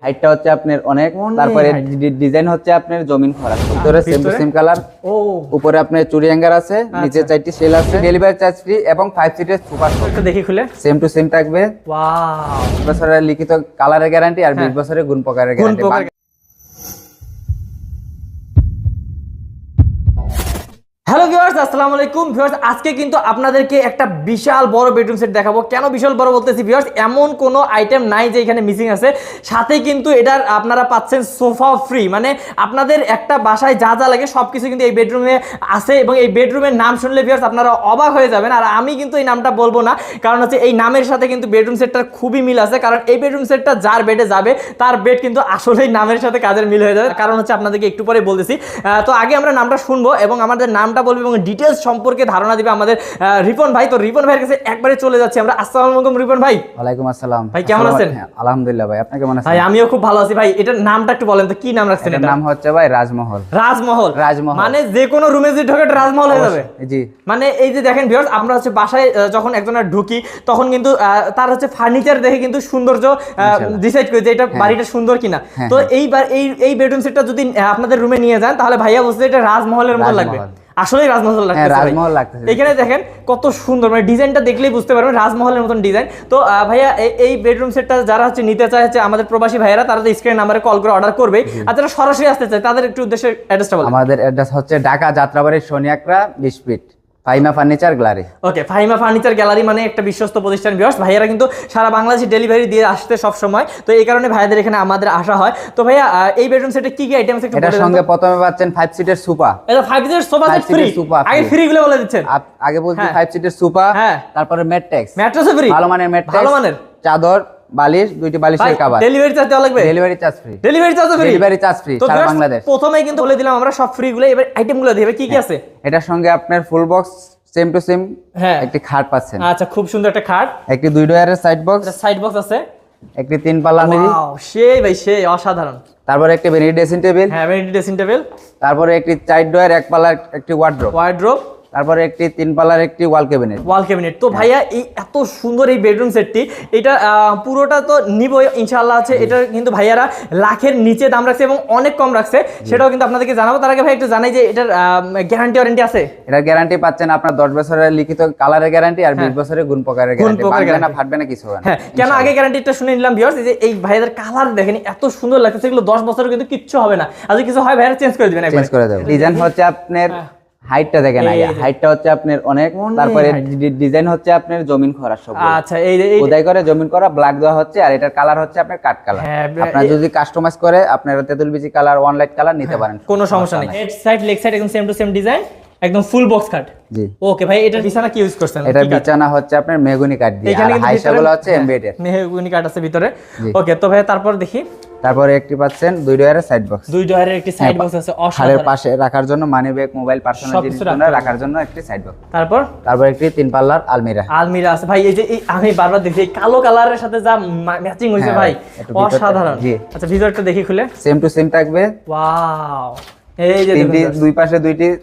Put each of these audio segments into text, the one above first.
হাইটটা হচ্ছে আপনার অনেক, তারপরে ডিজাইন হচ্ছে আপনার জমিন খরা, ভিতরে সেম টু সেম কালার, উপরে আপনার চুরি হ্যাঙ্গার আছে, নিচে 4টি সেল আছে, ডেলিভারি চার্জ ফ্রি এবং 5 সিটের সুপার একটু দেখি খুলে সেম টু সেম থাকবে। ওয়াও, 20 বছরের লিখিত কালারের গ্যারান্টি আর 20 বছরের গুণ প্রকারের গ্যারান্টি। হ্যালো ভিউয়ার্স, আসসালামু আলাইকুম ভিউয়ার্স। আজকে কিন্তু আপনাদেরকে একটা বিশাল বড় বেডরুম সেট দেখাবো। কেন বিশাল বড় বলতেছি ভিউয়ার্স, এমন কোনো আইটেম নাই যে এখানে মিসিং আছে। সাথে কিন্তু এটার আপনারা পাচ্ছেন সোফা ফ্রি, মানে আপনাদের একটা বাসায় যা যা লাগে সবকিছু কিন্তু এই বেডরুমে আছে এবং এই বেডরুমের নাম শুনলে ভিউয়ার্স আপনারা অবাক হয়ে যাবেন। আর আমি কিন্তু এই নামটা বলবো না, কারণ হচ্ছে এই নামের সাথে কিন্তু বেডরুম সেটটার খুবই মিল আছে। কারণ এই বেডরুম সেটটা যার বেডে যাবে তার বেড কিন্তু আসলেই নামের সাথে কাজের মিল হয়ে যাবে। কারণ হচ্ছে আপনাদেরকে একটু পরে বলতেছি। তো আগে আমরা নামটা শুনবো এবং আমাদের নামটা বলবো এবং ডিটেলস সম্পর্কে ধারণা দিবে আমাদের রিপন ভাই। তো রিপন ভাইয়ের কাছে একবারে চলে যাচ্ছি আমরা। আসসালামু আলাইকুম রিপন ভাই। ওয়ালাইকুম আসসালাম ভাই, কেমন আছেন? আলহামদুলিল্লাহ ভাই, আপনি কেমন আছেন? ভাই আমিও খুব ভালো আছি ভাই। এটার নামটা একটু বলেন তো, কি নাম রাখছেন? এটার নাম হচ্ছে ভাই রাজমহল। রাজমহল, রাজমহল মানে যে কোনো রুমে যে ঢোকে রাজমহল হয়ে যাবে। জি, মানে এই যে দেখেন ভিউয়ার্স, আমরা হচ্ছে বাসায় যখন একজনের ঢুকি তখন কিন্তু তার হচ্ছে ফার্নিচার দেখে কিন্তু সৌন্দর্য ডিসাইড করি যে এটা বাড়িটা সুন্দর কিনা। তো এইবার এই বেডরুম সেটটা যদি আপনাদের রুমে নিয়ে যান তাহলে ভাইয়া বলছে এটা রাজমহলের মতো লাগবে। আসলেই রাজমহল লাগতেছে। রাজমহল লাগতেছে। এখানে দেখেন কত সুন্দর, মানে ডিজাইনটা দেখলেই বুঝতে পারবেন রাজমহলের মতন ডিজাইন। তো ভাইয়া এই বেডরুম সেটটা যারা হচ্ছে নিতে চায় হচ্ছে আমাদের প্রবাসী ভাইয়েরা, তারা তো স্ক্রিন নাম্বারে কল করে অর্ডার করবে। আর যারা সরাসরি আসতে চায় তাদের একটু উদ্দেশ্যে অ্যাড্রেসটা বলুন। আমাদের অ্যাড্রেস হচ্ছে Dhaka Jatrabari Shaniakhra 20 feet Faima furniture gallery. Okay, Fahima furniture gallery মানে একটা বিশ্বস্ত প্রতিষ্ঠান ভিউয়ার্স। ভাইয়ারা কিন্তু সারা বাংলাদেশে ডেলিভারি দিয়ে আসতে সব সময়, তো এই কারণে ভাইয়াদের এখানে আমাদের আসা হয়। তো ভাইয়া এই বেডরুম সেটে কি কি আইটেম আছে একটু বলে এটার দেন। সঙ্গে প্রথমে পাচ্ছেন 5 সিটের সোফা। এটা 5 সিটের সোফা সেট ফ্রি। আগে ফ্রি গুলো বলে দিচ্ছেন। আগে বলছি 5 সিটের সোফা, হ্যাঁ, তারপরে ম্যাট্রেস। ম্যাট্রেসও ফ্রি, ভালো মানের ম্যাট্রেস, ভালো মানের চাদর, বালিশ, দুইটি বালিশের কভার। ডেলিভারি চার্জ দেওয়া লাগবে? Delivery charge free. Delivery charge free? Delivery charge free সারা বাংলাদেশ। প্রথমেই কিন্তু বলে দিলাম আমরা সব ফ্রি গুলো। এবার আইটেম গুলো দিবে কি কি আছে? এটার সঙ্গে আপনার full box same to same একটি খাট পাচ্ছেন। আচ্ছা, খুব সুন্দর একটা খাট, একটি 2 ডয়ারের সাইড বক্স, সাইড বক্স আছে, একটি 3 পাল্লা মিরি, ওয়াও সেই ভাই সেই অসাধারণ। তারপরে একটি ভ্যানিটি ড্রেসিং টেবিল, হ্যাঁ ভ্যানিটি ড্রেসিং টেবিল, তারপরে একটি 4 ডয়ার 1 পাল্লার একটি ওয়ার্ড্রোব, তারপরে একটি 3 পাল্লার একটি ওয়াল ক্যাবিনেট। তো ভাইয়া এই এত সুন্দর এই বেডরুম সেটটি, এটা পুরোটা তো নিব ইনশাআল্লাহ। আছে এটা কিন্তু ভাইয়ারা লাখের নিচে দাম রাখছে এবং অনেক কম রাখছে, সেটাও কিন্তু আপনাদেরকে জানাবো। তার আগে ভাই একটু জানাই যে এটার গ্যারান্টি ওয়ারেন্টি আছে? এটার গ্যারান্টি পাচ্ছেন আপনার 10 বছরের লিখিত কালারের গ্যারান্টি আর 20 বছরের গুণ প্রকারের গ্যারান্টি। ভাঙবে না, ফাটবে না, কিছু হবে না। হ্যাঁ, কেন আগে গ্যারান্টিটা শুনে নিলাম ভিউয়ার্স, যে এই ভাইয়াদের কালার দেখেন এত সুন্দর লাগছে, এগুলো 10 বছরের কিন্তু কিচ্ছু হবে না। আর যদি কিছু হয় ভাইয়ারা চেঞ্জ করে দিবেন, চেঞ্জ করে দেব। ডিজাইন হচ্ছে আপনার হাইটটা দেখেন, হাইটটা হচ্ছে আপনার অনেক, তারপরে ডিজাইন হচ্ছে আপনার জমিন খরা সব। আচ্ছা, এই খোদাই করে জমিন করা ব্ল্যাক দেওয়া হচ্ছে, আর এটার কালার হচ্ছে আপনার কাট কালার। আপনারা যদি কাস্টমাইজ করে আপনারা তেতুল বিচি কালার, ওয়ান লাইট কালার নিতে পারেন, কোনো সমস্যা নেই। হেড সাইড লেগ সাইড একদম সেম টু সেম ডিজাইন, একদম ফুল বক্স কাট। জি, ওকে ভাই, এটা বিছানা কি ইউজ করছেন? এটা বিছানা হচ্ছে আপনার মেহগনি কাঠ দিয়ে, আর হাইসাগুলো হচ্ছে এমবেডেড মেহগনি কাঠ আছে ভিতরে। ওকে, তো ভাই তারপর দেখি। তারপরে একটি পাচ্ছেন 2 ডয়ারের সাইড বক্স, 2 ডয়ারের একটি সাইড বক্স আছে অসাধারণ। আর পাশে রাখার জন্য মানি ব্যাগ, মোবাইল, পার্সোনাল জিনিস রাখার জন্য একটি সাইড বক্স। তারপর একটি 3 পাল্লার আলমিরা আছে ভাই। এই যে আমি বারবার দেখি কালো কালারের সাথে যা ম্যাচিং হইছে ভাই, অসাধারণ। আচ্ছা, ভিতরটা দেখি খুলে। সেম টু সেম থাকবে। ওয়াও, এই যে দুই পাশে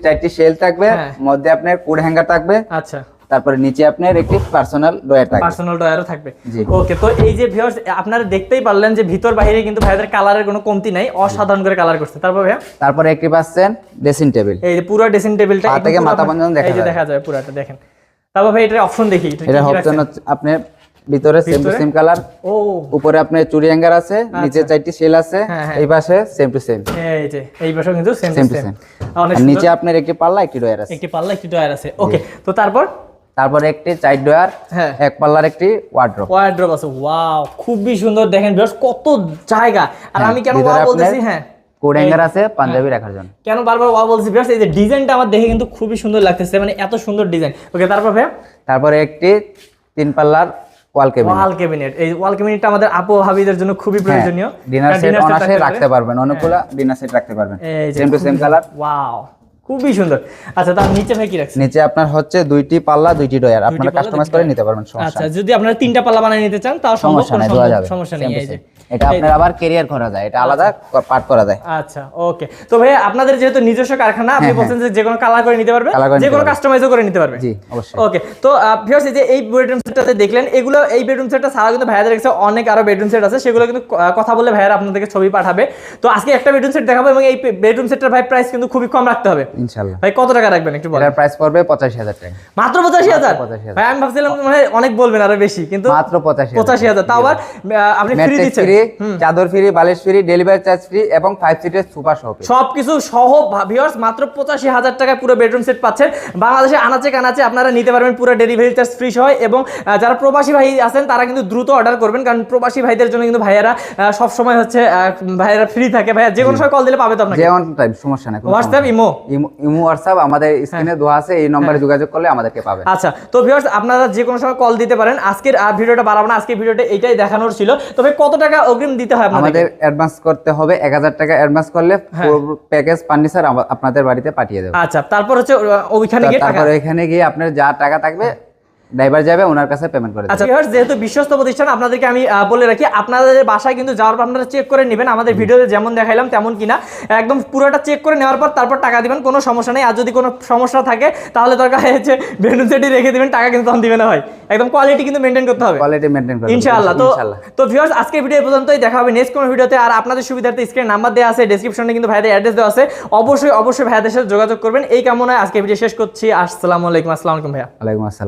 4টি শেল থাকবে, মধ্যে আপনার কোড হ্যাঙ্গার থাকবে। আচ্ছা, তারপরে নিচে আপনার একটি পার্সোনাল ড্রয়ারও থাকবে। ওকে, তো এই যে ভিউয়ার্স আপনারা দেখতেই পারলেন যে ভিতর বাইরে কিন্তু ভাইদের কালারের কোনো কমতি নাই, অসাধারণ করে কালার করছে। তারপর ভাইয়া তারপরে একটি পাচ্ছেন ড্রেসিং টেবিল। এই যে পুরো ড্রেসিং টেবিলটা পা থেকে মাথা পর্যন্ত দেখা যায় পুরোটা দেখেন। তারপর ভাই এটার অপশন দেখি। এটা অপশন হচ্ছে আপনার ভিতরে সেম টু সেম কালার, উপরে আপনার চুরি হ্যাঙ্গার আছে, নিচে 4টি সেল আছে, এই পাশে সেম টু সেম। এই পাশেও কিন্তু সেম টু সেম। আর নিচে আপনার একটি পাল্লা একটি ডয়ার আছে। ওকে, তো তারপরে একটি 4 ডয়ার 1 পাল্লার একটি ওয়ার্ড্রোব আছে। ওয়াও, খুবই সুন্দর দেখেন বেশ কত জায়গা। আর আমি কেন ওয়া বলতেছি, কোড হ্যাঙ্গার আছে পাঞ্জাবি রাখার জন্য। কেন বারবার ওয়া বলছি বেশ, এই যে ডিজাইনটা আমার দেখে কিন্তু খুবই সুন্দর লাগতেছে, মানে এত সুন্দর ডিজাইন। ওকে, তারপরে একটি 3 পাল্লার ওয়াল ক্যাবিনেট। এই ওয়াল ক্যাবিনেটটা আমাদের আপু হাবিদের জন্য খুবই প্রয়োজনীয়। ডিনার সেট অনাসে রাখতে পারবেন, অনেকগুলো ডিনার সেট রাখতে পারবেন, same to same colour. Wow, খুবই সুন্দর। আচ্ছা, তার নিচে ভাই কি রাখছেন? নিচে আপনার হচ্ছে 2টি পাল্লা 2টি ডয়ার, আপনারা কাস্টমাইজ করে নিতে পারবেন, সমস্যা। আচ্ছা, যদি আপনারা 3টা পাল্লা বানিয়ে নিতে চান তাও সম্ভব, সমস্যা নেই। এই যে এটা আপনার আবার ক্যারিয়ার করা যায়, এটা আলাদা পার্ট করা যায়। আচ্ছা ওকে। তো ভাইয়া আপনাদের যেহেতু নিজস্ব কারখানা, আপনি বলছেন যে কোনো কালার করে নিতে পারবে, Colour করে যে নিতে কোনো পারবে। কাস্টমাইজও করে নিতে পারবে। জি অবশ্যই। ওকে। তো ভিউয়ার্স এই যে এই বেডরুম সেটটাতে দেখলেন, এগুলো এই বেডরুম সেটটা ছাড়া কিন্তু ভাইয়াদের কাছে অনেক আরো বেডরুম সেট আছে, সেগুলো কিন্তু কথা বলে ভাইয়ারা আপনাদেরকে ছবি পাঠাবে। তো আজকে একটা বেডরুম সেট দেখাবো এবং এই বেডরুম সেটটার ভাই প্রাইস কিন্তু খুবই কম রাখতে হবে। ইনশাআল্লাহ। ভাই কত টাকা রাখবেন একটু বলেন। এটার প্রাইস পড়বে 85,000 টাকা। মাত্র 85,000? 85,000 ভাই আমি ভাবছিলাম মানে অনেক বলবেন আরো বেশি, কিন্তু মাত্র 85,000। 85,000 তাও আবার আপনি ফ্রি ম্যাট্রেস দিচ্ছেন। ফ্রি, চাদর ফ্রি, বালিশ ফ্রি, ডেলিভারি চার্জ ফ্রি এবং 5 সিটের সুপার সহ free। সবকিছু সহ ভিউয়ার্স মাত্র 85,000 টাকায় পুরো বেডরুম সেট পাচ্ছেন। বাংলাদেশে আনাচে কানাচে আপনারা নিতে পারবেন পুরো ডেলিভারি চার্জ ফ্রি সহ। এবং যারা প্রবাসী ভাই আছেন তারা কিন্তু দ্রুত অর্ডার করবেন, কারণ প্রবাসী ভাইদের জন্য কিন্তু ভাইয়ারা সব সময় হচ্ছে ভাইয়ারা ফ্রি থাকে। ভাইয়া যে কোনো সময় কল দিলে পাবে তো আপনাকে? যে অন টাইম, সমস্যা নাই। WhatsApp, imo? ইমো হোয়াটসঅ্যাপ আমাদের স্ক্রিনে দেওয়া আছে, এই নম্বরে যোগাযোগ করলে আমাদেরকে পাবেন। আচ্ছা। তো ভিউয়ার্স আপনারা যে কোনো সময় কল দিতে পারেন। আজকের ভিডিওটা বাড়াবো না, আজকের ভিডিওটা এইটাই দেখানোর ছিল। তবে কত টাকা অগ্রিম দিতে হয় আপনাদের? আমাদের অ্যাডভান্স করতে হবে 1000 টাকা। অ্যাডভান্স করলে পুরো প্যাকেজ ফার্নিচার আপনাদের বাড়িতে পাঠিয়ে দেব। আচ্ছা, তারপর হচ্ছে ওইখানে গিয়ে টাকা? তারপর এখানে গিয়ে আপনার যা টাকা থাকবে ড্রাইভার যাবে, ওনার কাছে পেমেন্ট করে আচ্ছা দেবেন। ভিউয়ার্স, যেহেতু বিশ্বস্ত প্রতিষ্ঠান আপনাদেরকে আমি বলে রাখি, আপনাদের বাসায় কিন্তু যাওয়ার পর আপনারা চেক করে নেবেন আমাদের ভিডিওতে যেমন দেখাইলাম তেমন কিনা, একদম পুরোটা চেক করে নেওয়ার পর তারপর টাকা দিবেন, কোনো সমস্যা নেই। আর যদি কোনো সমস্যা থাকে তাহলে দরকার হচ্ছে বেডরুম সেটই রেখে দিবেন, টাকা কিন্তু তখন দিবেন না ভাই। একদম কোয়ালিটি কিন্তু মেনটেন করতে হবে, কোয়ালিটি মেইনটেইন করতে হবে ইনশাআল্লাহ। ইনশাআল্লাহ। তো ভিউয়ার্স আজকের ভিডিও পর্যন্তই, দেখা হবে নেক্সট কোনো ভিডিওতে। আর আপনাদের সুবিধার্থে স্ক্রিনে নাম্বার দেওয়া আছে, ডেসক্রিপশনে কিন্তু ভাইদের অ্যাড্রেস দেওয়া আছে, অবশ্যই ভাইয়াদের সাথে যোগাযোগ করবেন। এই কামনায় আজকে ভিডিও শেষ করছি। আসসালামু আলাইকুম। আসসালামু আলাইকুম ভাইয়া। ওয়ালাইকুম আসসালাম।